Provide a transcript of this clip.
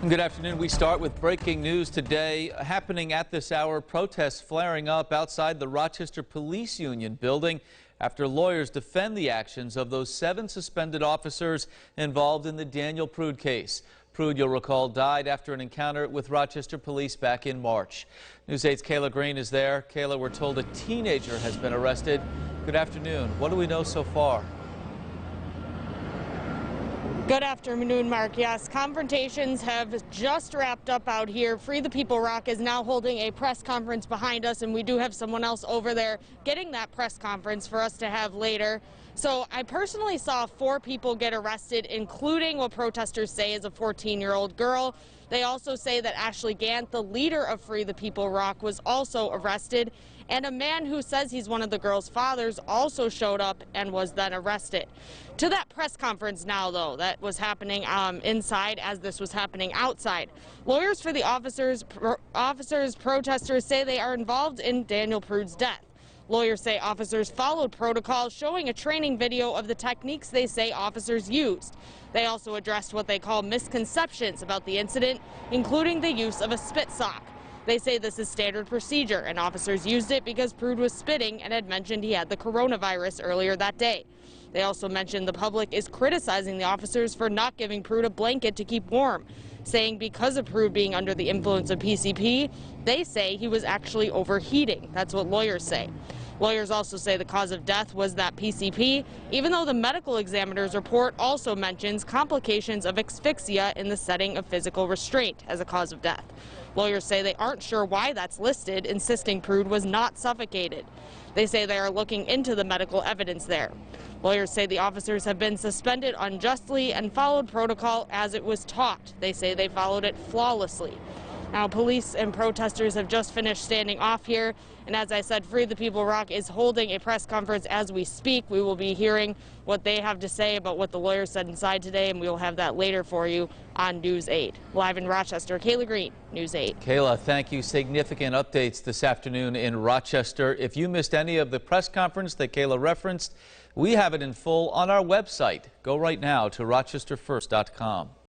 Good afternoon. We start with breaking news today. Happening at this hour, protests flaring up outside the Rochester Police Union building after lawyers defend the actions of those 7 suspended officers involved in the Daniel Prude case. Prude, you'll recall, died after an encounter with Rochester police back in March. News 8's Kayla Green is there. Kayla, we're told a teenager has been arrested. Good afternoon. What do we know so far? Good afternoon, Mark. Yes, confrontations have just wrapped up out here. Free the People ROC is now holding a press conference behind us, and we do have someone else over there getting that press conference for us to have later. So I personally saw 4 people get arrested, including what protesters say is a 14-year-old girl. They also say that Ashley Gant, the leader of Free the People ROC, was also arrested, and a man who says he's one of the girl's fathers also showed up and was then arrested. To that press conference now, though, that was happening inside as this was happening outside. Lawyers for the protesters say they are involved in Daniel Prude's death. Lawyers say officers followed protocol, showing a training video of the techniques they say officers used. They also addressed what they call misconceptions about the incident, including the use of a spit sock. They say this is standard procedure, and officers used it because Prude was spitting and had mentioned he had the coronavirus earlier that day. They also mentioned the public is criticizing the officers for not giving Prude a blanket to keep warm, saying because of Prude being under the influence of PCP, they say he was actually overheating. That's what lawyers say. Lawyers also say the cause of death was that PCP, even though the medical examiner's report also mentions complications of asphyxia in the setting of physical restraint as a cause of death. Lawyers say they aren't sure why that's listed, insisting Prude was not suffocated. They say they are looking into the medical evidence there. Lawyers say the officers have been suspended unjustly and followed protocol as it was taught. They say they followed it flawlessly. Now, police and protesters have just finished standing off here, and as I said, Free the People ROC is holding a press conference as we speak. We will be hearing what they have to say about what the lawyers said inside today, and we will have that later for you on News 8. Live in Rochester, Kayla Green, News 8. Kayla, thank you. Significant updates this afternoon in Rochester. If you missed any of the press conference that Kayla referenced, we have it in full on our website. Go right now to rochesterfirst.com.